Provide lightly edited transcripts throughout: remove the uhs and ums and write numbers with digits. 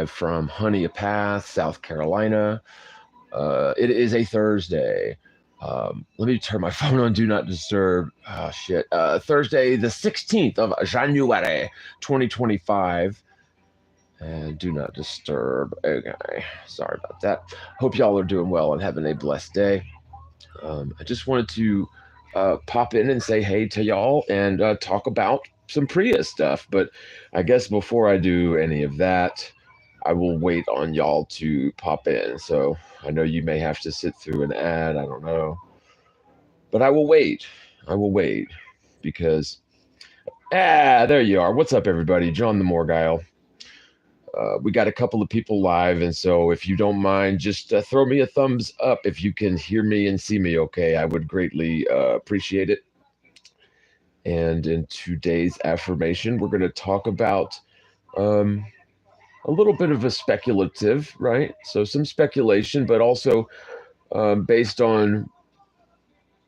live from Honey a Path, South Carolina. It is a Thursday. Let me turn my phone on Do Not Disturb. Oh, shit. Thursday, the 16th of January, 2025. And Do Not Disturb. Okay. Sorry about that. Hope y'all are doing well and having a blessed day. I just wanted to pop in and say hey to y'all and talk about some P.R.E.A stuff. But I guess before I do any of that, I will wait on y'all to pop in. So I know you may have to sit through an ad. I don't know. But I will wait. I will wait because, there you are. What's up, everybody? John the Morgile. We got a couple of people live, and so if you don't mind, just throw me a thumbs up if you can hear me and see me okay. I would greatly appreciate it. And in today's affirmation, we're going to talk about a little bit of a speculative, right? So some speculation, but also based on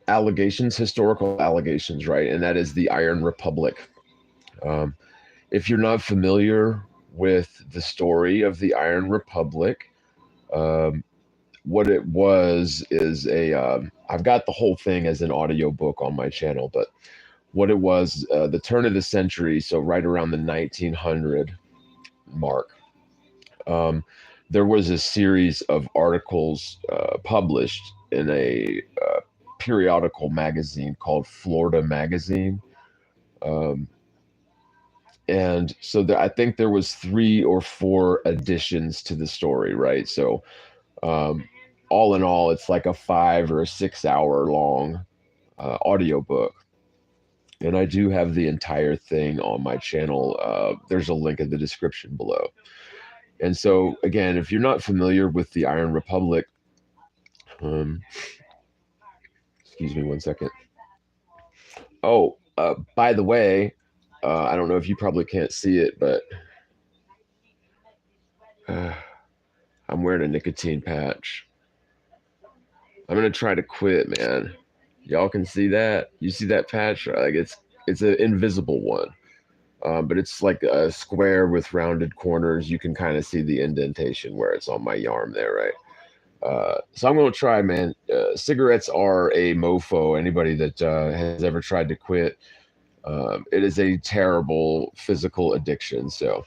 allegations, historical allegations, right? And that is the Iron Republic. If you're not familiar with the story of the Iron Republic, what it was is I've got the whole thing as an audiobook on my channel, but what it was, the turn of the century, so right around the 1900 mark, there was a series of articles published in a periodical magazine called Florida Magazine. And so I think there was 3 or 4 additions to the story, right? So all in all, it's like a 5 or a 6 hour long audiobook. And I do have the entire thing on my channel. There's a link in the description below. And so, again, if you're not familiar with the Iron Republic, excuse me one second. Oh, by the way, I don't know if you probably can't see it, but I'm wearing a nicotine patch. I'm going to try to quit, man. Y'all can see that? You see that patch? Like it's an invisible one. But it's like a square with rounded corners. You can kind of see the indentation where it's on my arm there, right? So I'm going to try, man. Cigarettes are a mofo. Anybody that has ever tried to quit, it is a terrible physical addiction. So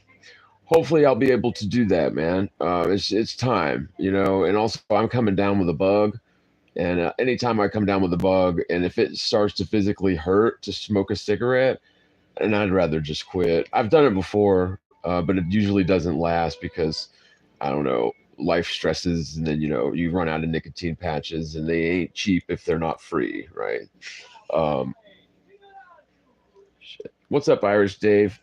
hopefully I'll be able to do that, man. It's time, you know. And also I'm coming down with a bug. And anytime I come down with a bug, and if it starts to physically hurt to smoke a cigarette, and I'd rather just quit. I've done it before, but it usually doesn't last because, I don't know, life stresses, and then, you know, you run out of nicotine patches, and they ain't cheap if they're not free, right? Shit. What's up, Irish Dave?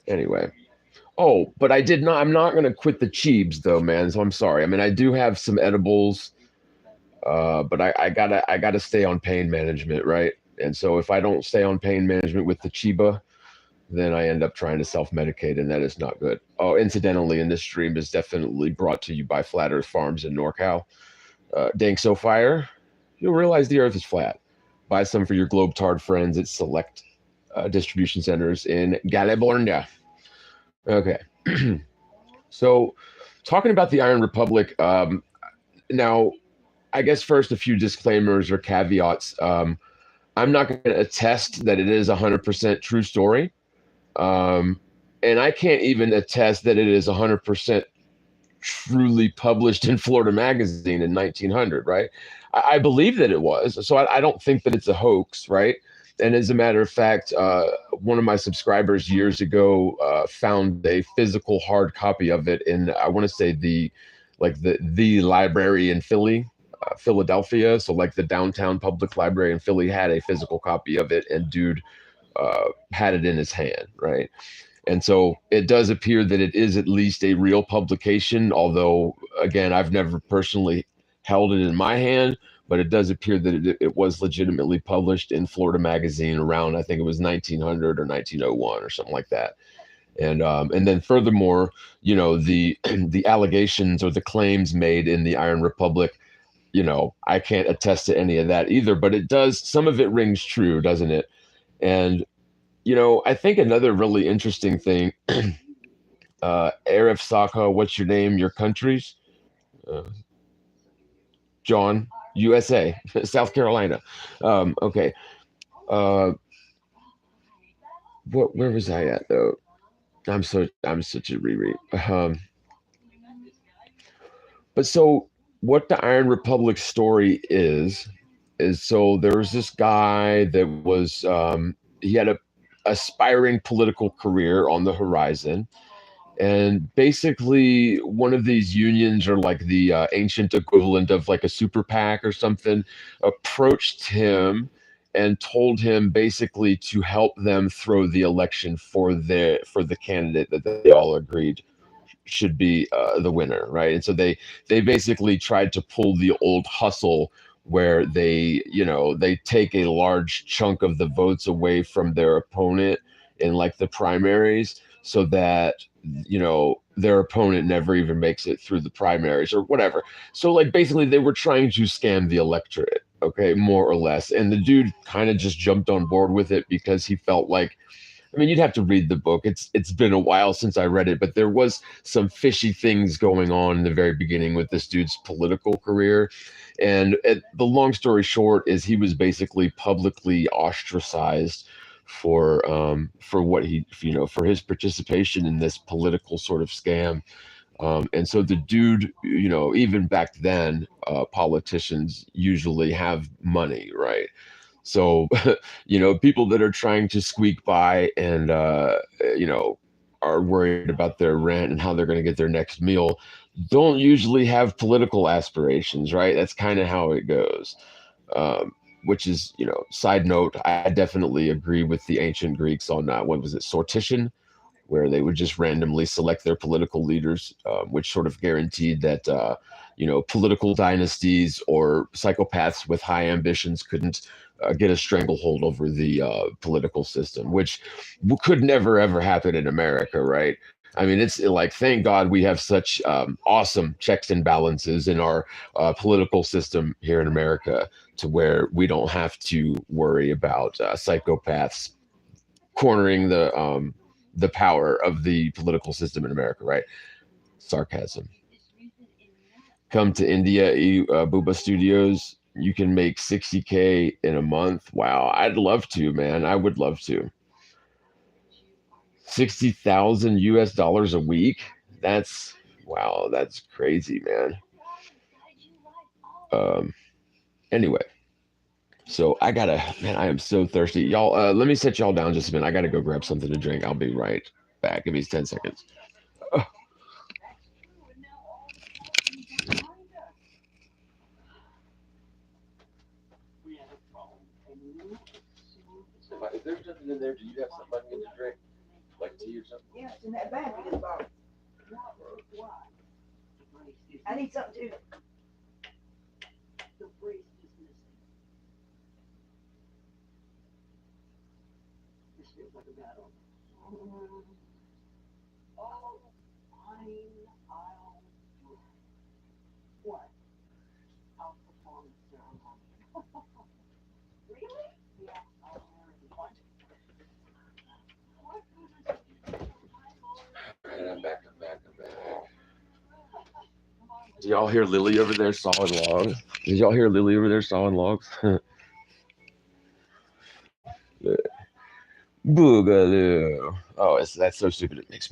Anyway. Oh, but I'm not going to quit the cheebs, though, man, so I'm sorry. I mean, I do have some edibles. But I gotta stay on pain management, right? And so if I don't stay on pain management with the Chiba, then I end up trying to self-medicate, and that is not good. Oh, incidentally, and this stream is definitely brought to you by Flat Earth Farms in NorCal. Dank So Fire, you'll realize the Earth is flat. Buy some for your Globetard friends at select distribution centers in California. Okay, so talking about the Iron Republic, now. I guess first a few disclaimers or caveats. I'm not going to attest that it is 100% true story. And I can't even attest that it is 100% truly published in Florida Magazine in 1900, right? I believe that it was. So I don't think that it's a hoax, right? And as a matter of fact, one of my subscribers years ago found a physical hard copy of it in, I want to say the library in Philadelphia. So like the downtown public library in Philly had a physical copy of it, and dude had it in his hand, right? And so it does appear that it is at least a real publication, although, again, I've never personally held it in my hand, but it does appear that it was legitimately published in Florida Magazine around, I think it was 1900 or 1901 or something like that. And then furthermore, you know, the allegations or the claims made in the Iron Republic, you know, I can't attest to any of that either, but it does, some of it rings true, doesn't it? And I think another really interesting thing, Arif Saka, what's your name, your countries? Uh, John, USA, South Carolina. Okay. Uh, where was I at though? I'm such a reread. But so what the Iron Republic story is so there was this guy that was he had a aspiring political career on the horizon, and basically one of these unions, or like the ancient equivalent of like a super PAC or something, approached him and told him basically to help them throw the election for the candidate that they all agreed should be the winner, right? And so they basically tried to pull the old hustle where they take a large chunk of the votes away from their opponent in like the primaries, so that their opponent never even makes it through the primaries or whatever. So like basically they were trying to scam the electorate, okay, more or less. And the dude kind of just jumped on board with it because he felt like, I mean, you'd have to read the book. It's been a while since I read it, but there was some fishy things going on in the very beginning with this dude's political career. And the long story short is he was basically publicly ostracized for what for his participation in this political sort of scam. And so the dude, even back then, politicians usually have money, right? So, people that are trying to squeak by and, are worried about their rent and how they're going to get their next meal don't usually have political aspirations, right? That's kind of how it goes. Which is, side note, I definitely agree with the ancient Greeks on what was it, sortition, where they would just randomly select their political leaders, which sort of guaranteed that political dynasties or psychopaths with high ambitions couldn't get a stranglehold over the political system, which could never ever happen in America, right? I mean, it's like, thank God we have such awesome checks and balances in our political system here in America, to where we don't have to worry about psychopaths cornering the power of the political system in America, right? Sarcasm. Come to India, Booba Studios. You can make 60K in a month. Wow, I'd love to, man. I would love to. 60,000 US dollars a week. That's wow. That's crazy, man. Um. Anyway, so I gotta, man. I am so thirsty, y'all. Let me set y'all down just a minute. I gotta go grab something to drink. I'll be right back. Give me 10 seconds. If there's nothing in there, do you have something I can get to drink? Like tea or something? Yeah, it's in that bag we just bought. I need something too. This feels like a battle. Oh, fine, I'll do it. What? I'll perform the ceremony. Really? Yeah, I'll marry you. What? All right, I'm back. Do y'all hear Lily over there sawing logs? Did y'all hear Lily over there sawing logs? Boogaloo. Oh, that's so stupid. It makes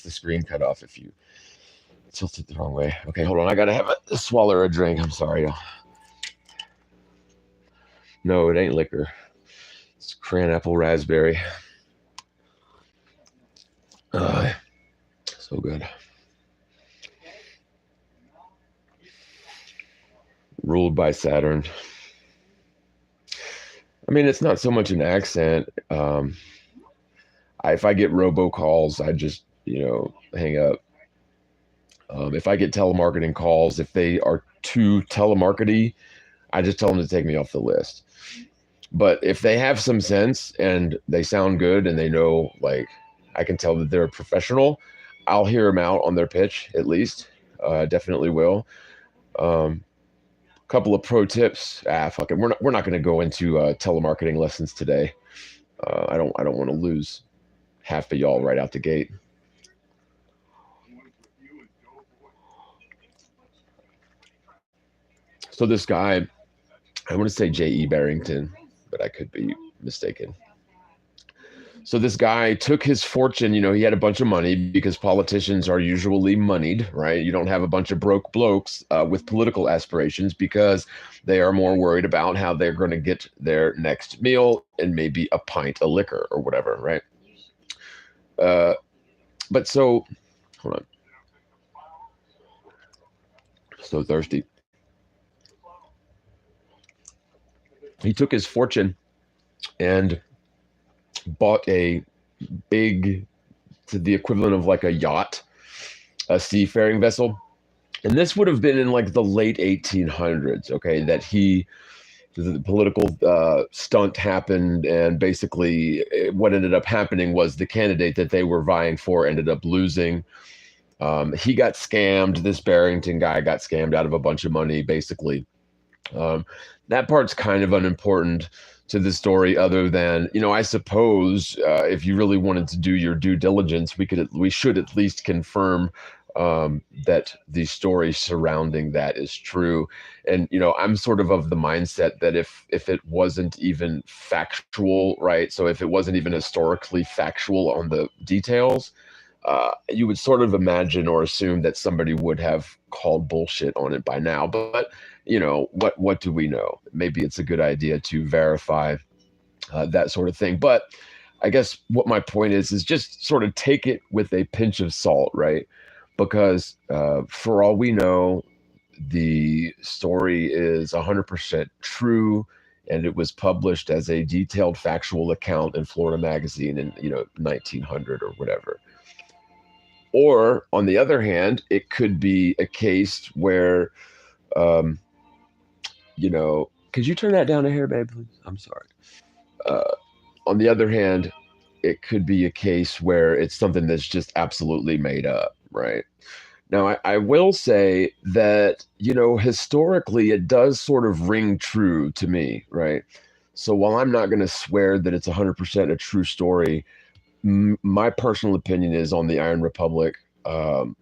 the screen cut off if you tilt it the wrong way. Okay, hold on. I gotta have a swallow a drink. I'm sorry, y'all. No, it ain't liquor. It's cran apple raspberry. So good. Ruled by Saturn. I mean, it's not so much an accent. If I get robocalls, I just hang up. If I get telemarketing calls, if they are too telemarkety, I just tell them to take me off the list. But if they have some sense and they sound good and they know, like, I can tell that they're a professional, I'll hear them out on their pitch at least. Definitely will. Couple of pro tips. Fuck it. We're not going to go into telemarketing lessons today. I don't want to lose half of y'all right out the gate. So this guy, I want to say J.E. Barrington, but I could be mistaken. So this guy took his fortune. He had a bunch of money because politicians are usually moneyed, right? You don't have a bunch of broke blokes with political aspirations because they are more worried about how they're going to get their next meal and maybe a pint of liquor or whatever, right? Uh, but so, hold on, so thirsty. He took his fortune and bought a big, to the equivalent of like a yacht, a seafaring vessel. And this would have been in like the late 1800s, okay, that the political stunt happened. And basically, what ended up happening was the candidate that they were vying for ended up losing. He got scammed. This Barrington guy got scammed out of a bunch of money, basically. Um, that part's kind of unimportant to the story, other than I suppose if you really wanted to do your due diligence, we should at least confirm that the story surrounding that is true. And I'm sort of the mindset that if it wasn't even factual, right? So if it wasn't even historically factual on the details, you would sort of imagine or assume that somebody would have called bullshit on it by now. But what do we know? Maybe it's a good idea to verify that sort of thing. But I guess what my point is just sort of take it with a pinch of salt, right? Because for all we know, the story is 100% true, and it was published as a detailed factual account in Florida Magazine in 1900 or whatever. Or on the other hand, it could be a case where, um, could you turn that down a hair, babe, please? I'm sorry. Uh, on the other hand, it could be a case where it's something that's just absolutely made up, right? Now, I will say that, historically, it does sort of ring true to me, right? So while I'm not going to swear that it's 100% a true story, my personal opinion is on the Iron Republic. Um,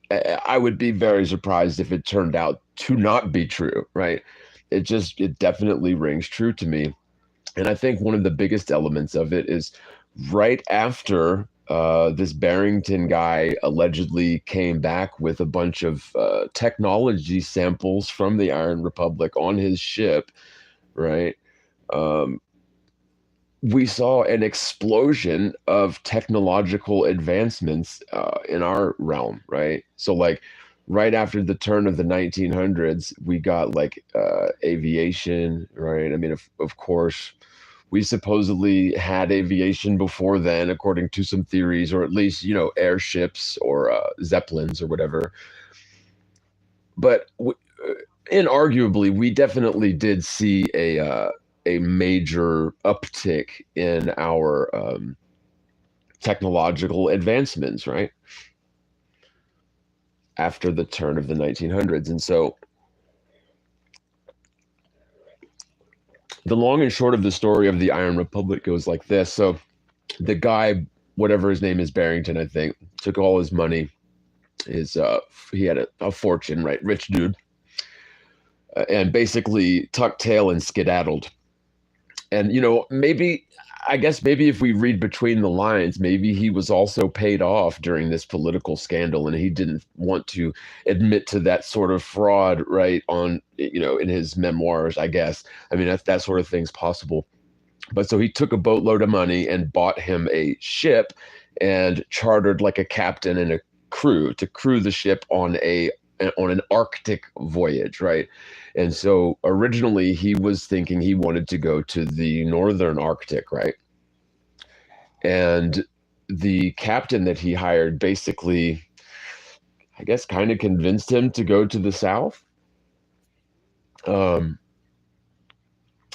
I would be very surprised if it turned out to not be true, right? It definitely rings true to me. And I think one of the biggest elements of it is right after this Barrington guy allegedly came back with a bunch of technology samples from the Iron Republic on his ship, right? Um, we saw an explosion of technological advancements in our realm, right? So, like, right after the turn of the 1900s, we got like aviation, right? I mean, of course, we supposedly had aviation before then, according to some theories, or at least, airships or zeppelins or whatever. But inarguably, we definitely did see a major uptick in our technological advancements, right? After the turn of the 1900s. And so the long and short of the story of the Iron Republic goes like this. So the guy, whatever his name is, Barrington, I think, took all his money. He had a fortune, right? Rich dude. And basically tucked tail and skedaddled. And maybe, I guess maybe if we read between the lines, maybe he was also paid off during this political scandal, and he didn't want to admit to that sort of fraud, right? On in his memoirs, I guess. I mean, that sort of thing's possible. But so he took a boatload of money and bought him a ship, and chartered like a captain and a crew to crew the ship on an Arctic voyage, right? And so originally he was thinking he wanted to go to the northern Arctic, right? And the captain that he hired basically, I guess, kind of convinced him to go to the south. Um,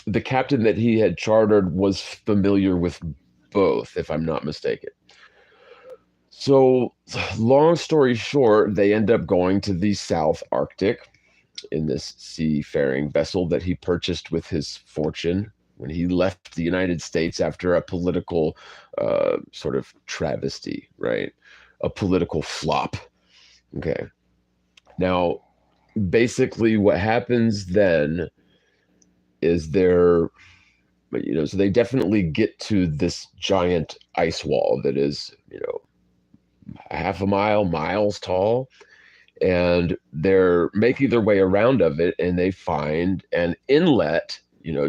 the captain that he had chartered was familiar with both, if I'm not mistaken. So, long story short, they end up going to the South Arctic in this seafaring vessel that he purchased with his fortune, when he left the United States after a political sort of travesty, right? A political flop. Okay. Now, basically, what happens then is so they definitely get to this giant ice wall that is, half a mile, miles tall, and they're making their way around of it, and they find an inlet,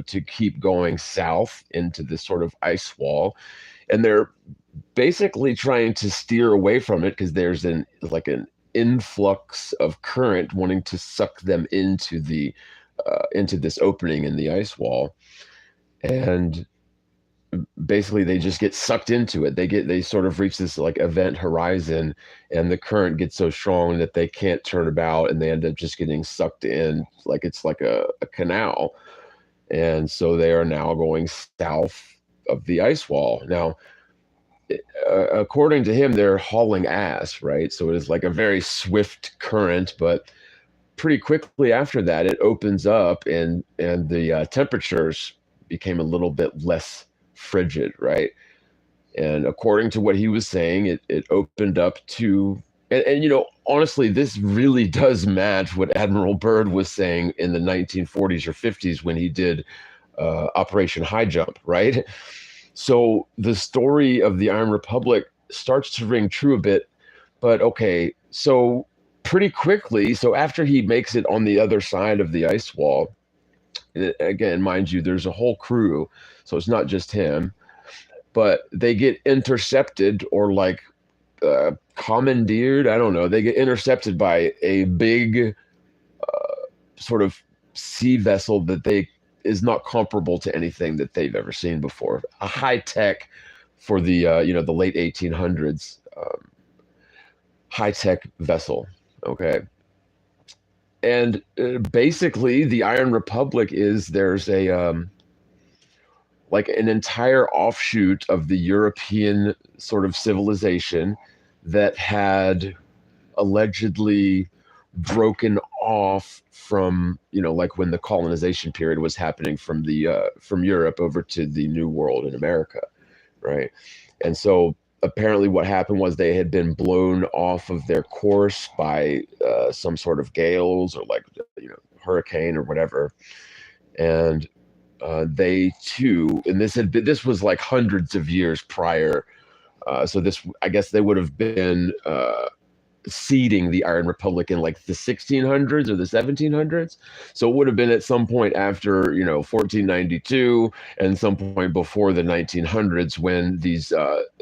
to keep going south into this sort of ice wall, and they're basically trying to steer away from it because there's an influx of current wanting to suck them into this opening in the ice wall, and basically they just get sucked into it. They sort of reach this like event horizon, and the current gets so strong that they can't turn about, and they end up just getting sucked in like it's like a canal. And so they are now going south of the ice wall. Now, according to him, they're hauling ass, right? So it is like a very swift current, but pretty quickly after that, it opens up, and the temperatures became a little bit less frigid, right? And according to what he was saying, it opened up to, and honestly, this really does match what Admiral Byrd was saying in the 1940s or 50s when he did Operation High Jump, right? So the story of the Iron Republic starts to ring true a bit, but okay, so pretty quickly, so after he makes it on the other side of the ice wall, again, mind you, there's a whole crew, so it's not just him, but they get intercepted or like commandeered. I don't know. They get intercepted by a big sort of sea vessel that they is not comparable to anything that they've ever seen before. A high tech for the the late 1800s, high tech vessel. Okay, and basically the Iron Republic is there's a like an entire offshoot of the European sort of civilization that had allegedly broken off from like when the colonization period was happening from Europe over to the New World in America, right? And so apparently what happened was they had been blown off of their course by some sort of gales or like hurricane or whatever, and they too, and this was like hundreds of years prior. So this, I guess, they would have been seeding the Iron Republic in like the 1600s or the 1700s. So it would have been at some point after 1492 and some point before the 1900s when these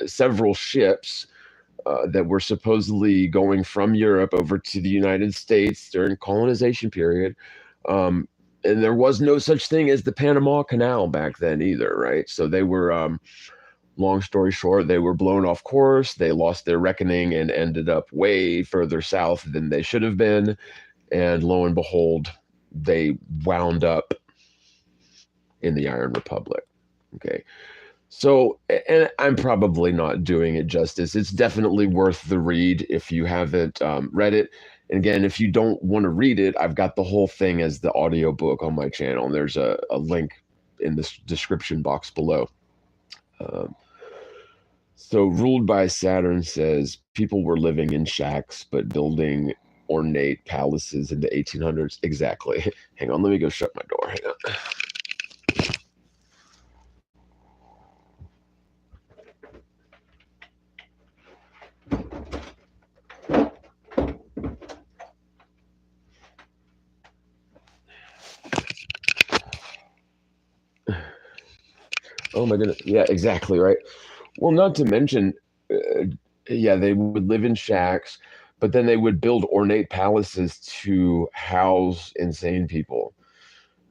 several ships that were supposedly going from Europe over to the United States during colonization period. And there was no such thing as the Panama Canal back then either, right? So they were, long story short, they were blown off course. They lost their reckoning and ended up way further south than they should have been. And lo and behold, they wound up in the Iron Republic. Okay. So, and I'm probably not doing it justice. It's definitely worth the read if you haven't read it. And again, if you don't want to read it, I've got the whole thing as the audiobook on my channel. And there's a link in the description box below. So, Ruled by Saturn says people were living in shacks but building ornate palaces in the 1800s. Exactly. Hang on, let me go shut my door. Hang on. Oh my goodness. Yeah, exactly, right. Well, not to mention, yeah, they would live in shacks, but then they would build ornate palaces to house insane people,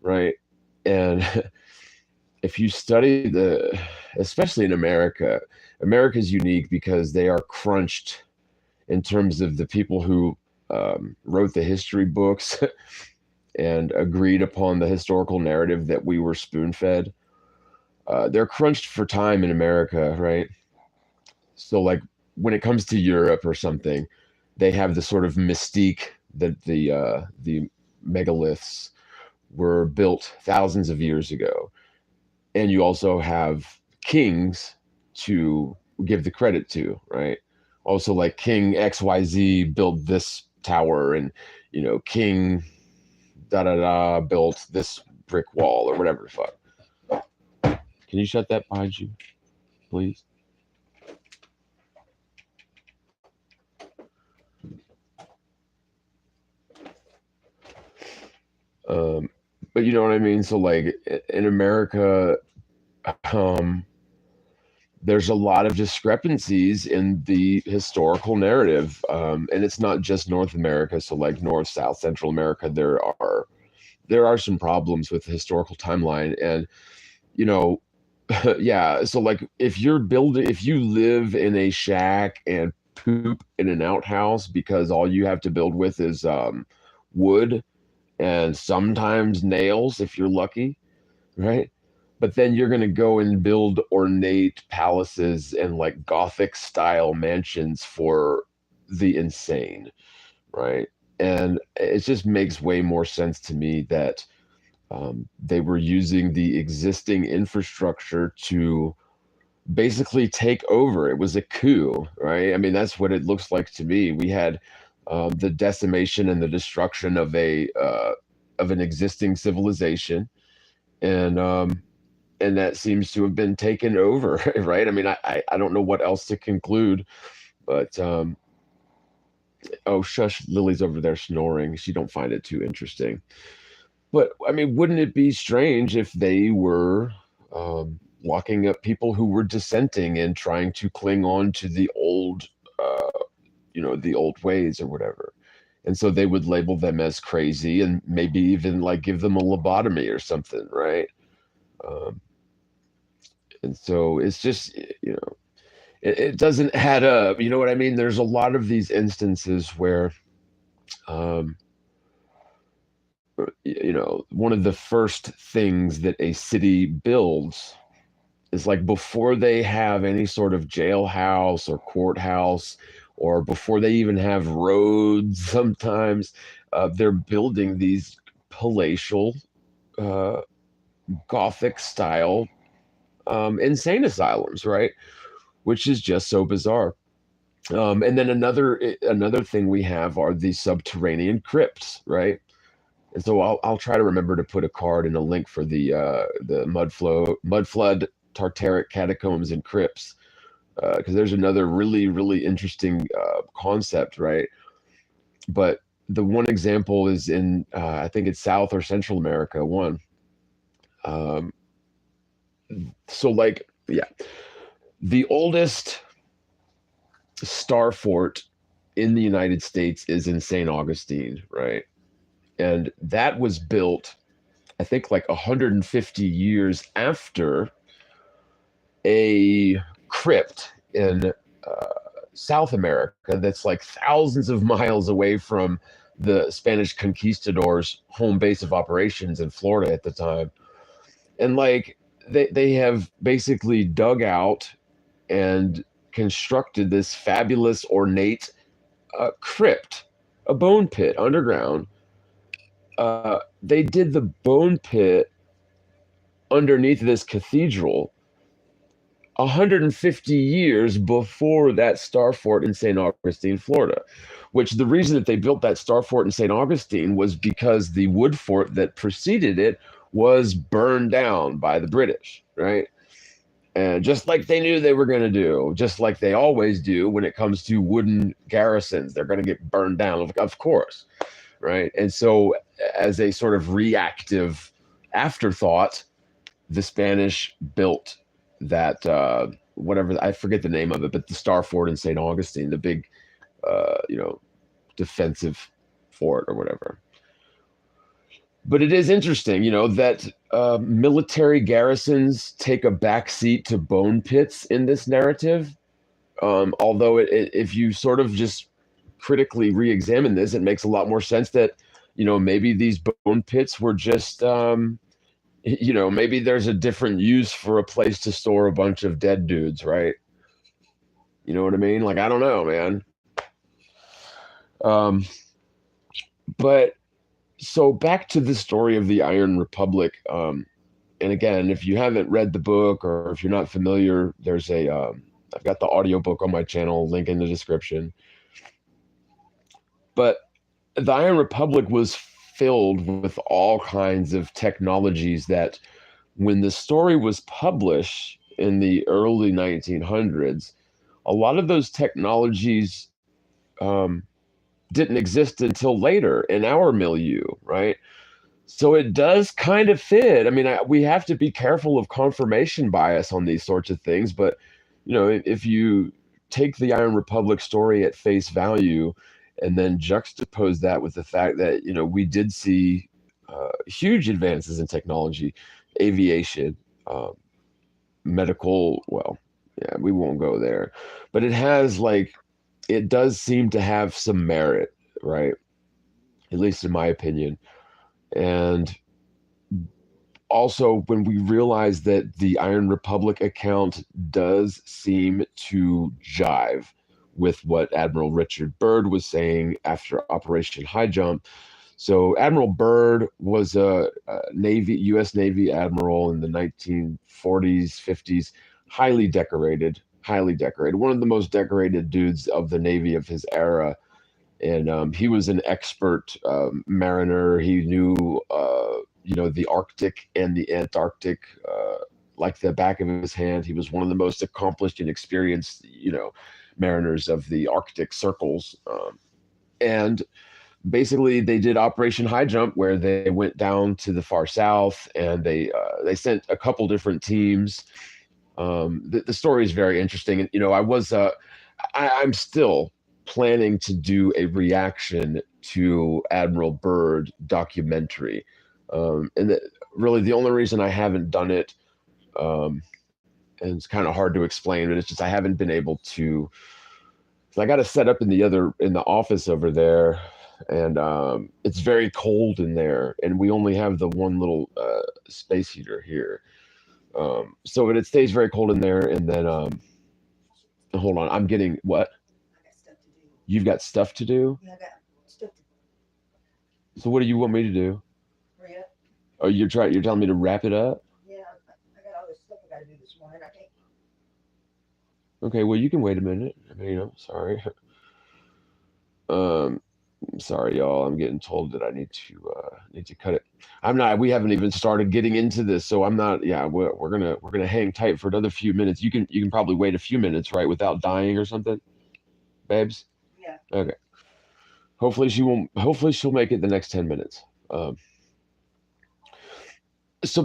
right? And if you study especially in America, America's unique because they are crunched in terms of the people who wrote the history books and agreed upon the historical narrative that we were spoon fed. They're crunched for time in America, right? So, like, when it comes to Europe or something, they have the sort of mystique that the megaliths were built thousands of years ago. and you also have kings to give the credit to, right? Also, like King XYZ built this tower, and King da da da built this brick wall or whatever the fuck. Can you shut that behind you, please? Um, but you know what I mean? So like in America, um, there's a lot of discrepancies in the historical narrative, and it's not just North America. So like North, South, Central America, there are some problems with the historical timeline, and you know, yeah. So like if you live in a shack and poop in an outhouse because all you have to build with is wood and sometimes nails if you're lucky, right? But then you're going to go and build ornate palaces and like Gothic style mansions for the insane, right? And it just makes way more sense to me that they were using the existing infrastructure to basically take over. It was a coup, right? I mean, that's what it looks like to me. We had the decimation and the destruction of an existing civilization, and that seems to have been taken over, right? I mean, I don't know what else to conclude, but oh, shush, Lily's over there snoring. She don't find it too interesting. But I mean, wouldn't it be strange if they were locking up people who were dissenting and trying to cling on to the old ways or whatever? And so they would label them as crazy and maybe even like give them a lobotomy or something, right? Um, and so it's just, it doesn't add up. You know what I mean? There's a lot of these instances where, um, one of the first things that a city builds is like before they have any sort of jailhouse or courthouse, or before they even have roads, sometimes they're building these palatial, uh, Gothic style insane asylums, right? Which is just so bizarre. And then another thing we have are the subterranean crypts, right? And so I'll try to remember to put a card and a link for the mud flood Tartaric catacombs and crypts, because there's another really really interesting concept, right? But the one example is in I think it's South or Central America. One, um, so like yeah, the oldest star fort in the United States is in St. Augustine, right? And that was built, I think, like 150 years after a crypt in uh, South America that's like thousands of miles away from the Spanish conquistadors' home base of operations in Florida at the time. And like they have basically dug out and constructed this fabulous ornate crypt, a bone pit underground. They did the bone pit underneath this cathedral 150 years before that star fort in St. Augustine, Florida. Which the reason that they built that star fort in St. Augustine was because the wood fort that preceded it was burned down by the British, right? And just like they knew they were going to do, just like they always do when it comes to wooden garrisons, they're going to get burned down, of course, right? And so, as a sort of reactive afterthought, the Spanish built that whatever, I forget the name of it, but the Star Fort in St. Augustine, the big defensive fort or whatever. But it is interesting, that military garrisons take a back seat to bone pits in this narrative. Although if you sort of just critically re-examine this, it makes a lot more sense that maybe these bone pits were just maybe there's a different use for a place to store a bunch of dead dudes, right? You know what I mean? Like, I don't know, man. Um, but so back to the story of the Iron Republic. And again, if you haven't read the book or if you're not familiar, there's a I've got the audiobook on my channel, link in the description. But the Iron Republic was filled with all kinds of technologies that when the story was published in the early 1900s, a lot of those technologies um, didn't exist until later in our milieu, right? So it does kind of fit. I mean, we have to be careful of confirmation bias on these sorts of things, but if you take the Iron Republic story at face value and then juxtapose that with the fact that we did see huge advances in technology, aviation, um, medical. Well, yeah, we won't go there, but it does seem to have some merit, right? At least in my opinion. And also, when we realize that the Iron Republic account does seem to jive with what Admiral Richard Byrd was saying after Operation High Jump. So Admiral Byrd was a U.S. Navy admiral in the 1940s, 50s, highly decorated, one of the most decorated dudes of the Navy of his era. And he was an expert mariner. He knew, the Arctic and the Antarctic like the back of his hand. He was one of the most accomplished and experienced, mariners of the Arctic circles. And basically, they did Operation High Jump, where they went down to the far south, and they sent a couple different teams. The story is very interesting, and I'm still planning to do a reaction to Admiral Byrd documentary. Really, the only reason I haven't done it, um, and it's kind of hard to explain, but it's just I haven't been able to. So I got to set up in the office over there, and it's very cold in there, and we only have the one little space heater here. So it stays very cold in there, and then hold on, I'm getting what? I got stuff to do. You've got stuff to do? Yeah, I got stuff to So what do you want me to do? hurry up. Oh, you're telling me to wrap it up? Yeah, I got all this stuff I got to do this morning. I can't. Okay, well you can wait a minute. I mean, sorry. Um, sorry, y'all. I'm getting told that I need to cut it. I'm not. We haven't even started getting into this, so I'm not. Yeah, we're gonna hang tight for another few minutes. You can probably wait a few minutes, right, without dying or something, babes. Yeah. Okay. Hopefully she won't. Hopefully she'll make it the next 10 minutes.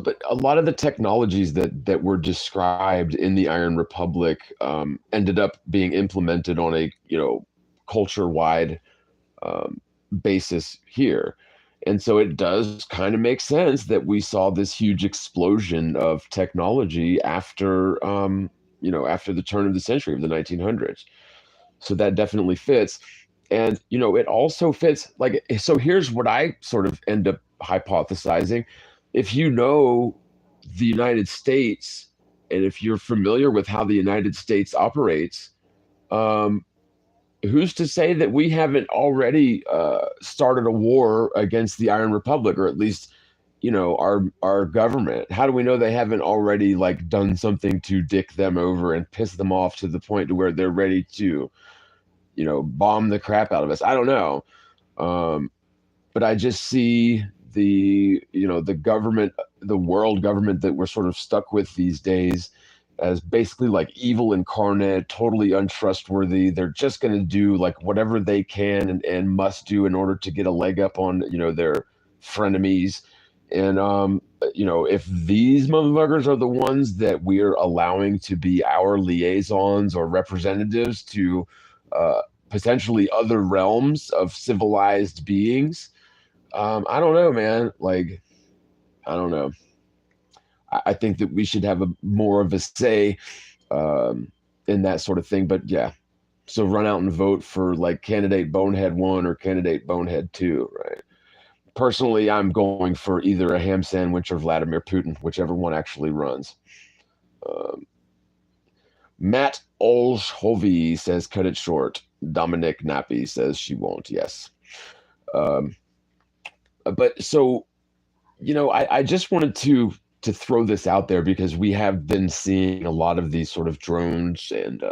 But a lot of the technologies that were described in the Iron Republic ended up being implemented on a culture wide um, basis here. And so it does kind of make sense that we saw this huge explosion of technology after the turn of the century of the 1900s. So that definitely fits. And, it also fits so here's what I sort of end up hypothesizing. If you know the United States, and if you're familiar with how the United States operates, um, who's to say that we haven't already started a war against the Iron Republic, or at least our government? How do we know they haven't already done something to dick them over and piss them off to the point to where they're ready to bomb the crap out of us? I don't know. um, but I just see the government, the world government that we're sort of stuck with these days, as basically like evil incarnate, totally untrustworthy. They're just going to do whatever they can and must do in order to get a leg up on their frenemies. And if these motherfuckers are the ones that we're allowing to be our liaisons or representatives to potentially other realms of civilized beings, I don't know, man. I don't know. I think that we should have more of a say um, in that sort of thing. But yeah, so run out and vote for candidate Bonehead 1 or candidate Bonehead 2, right? Personally, I'm going for either a ham sandwich or Vladimir Putin, whichever one actually runs. Um, Matt Olshovi says, cut it short. Dominic Nappy says she won't. Yes. Um, but so, I just wanted to to throw this out there because we have been seeing a lot of these sort of drones and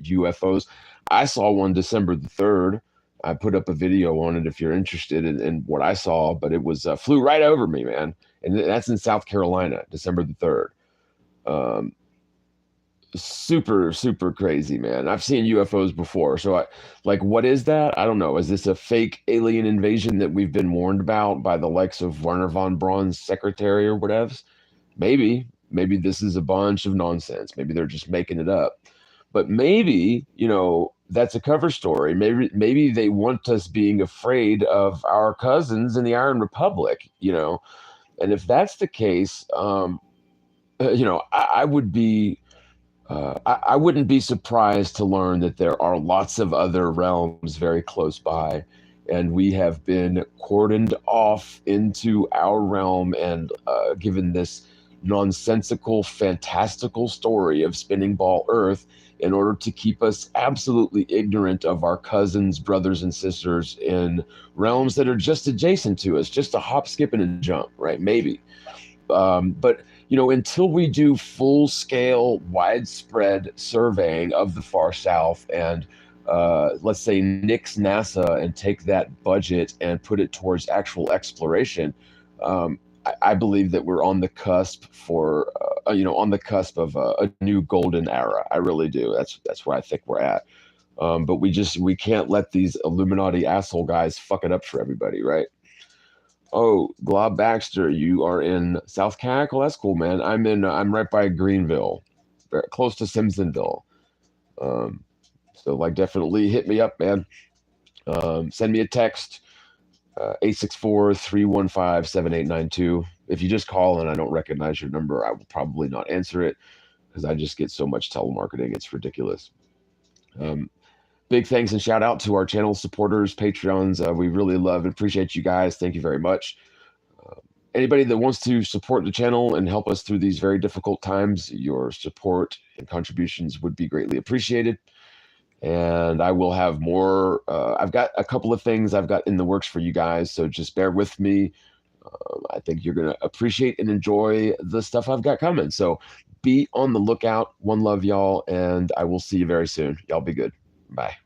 UFOs. I saw one December the 3rd. I put up a video on it if you're interested in what I saw, but it was flew right over me, man. And that's in South Carolina, December the 3rd. Um, super, super crazy, man. I've seen UFOs before. So like, what is that? I don't know. Is this a fake alien invasion that we've been warned about by the likes of Werner von Braun's secretary or whatever? Maybe this is a bunch of nonsense. Maybe they're just making it up. But maybe, that's a cover story. Maybe they want us being afraid of our cousins in the Iron Republic. And if that's the case, I would be I wouldn't be surprised to learn that there are lots of other realms very close by, and we have been cordoned off into our realm and given this nonsensical, fantastical story of spinning ball Earth in order to keep us absolutely ignorant of our cousins, brothers, and sisters in realms that are just adjacent to us, just a hop, skip, and a jump, right? Maybe. But until we do full scale, widespread surveying of the far south and let's say nix NASA and take that budget and put it towards actual exploration, I believe that we're on the cusp on the cusp of a new golden era. I really do. That's where I think we're at. But we can't let these Illuminati asshole guys fuck it up for everybody, right? Oh, Glob Baxter, you are in South Cac? Well, that's cool, man. I'm right by Greenville, very close to Simpsonville. So like definitely hit me up, man. Send me a text, 864-315-7892. If you just call and I don't recognize your number, I will probably not answer it because I just get so much telemarketing. It's ridiculous. Big thanks and shout out to our channel supporters, Patreons. We really love and appreciate you guys. Thank you very much. Anybody that wants to support the channel and help us through these very difficult times, your support and contributions would be greatly appreciated. And I will have more. I've got a couple of things I've got in the works for you guys, so just bear with me. I think you're going to appreciate and enjoy the stuff I've got coming. So be on the lookout. One love, y'all, and I will see you very soon. Y'all be good. Bye.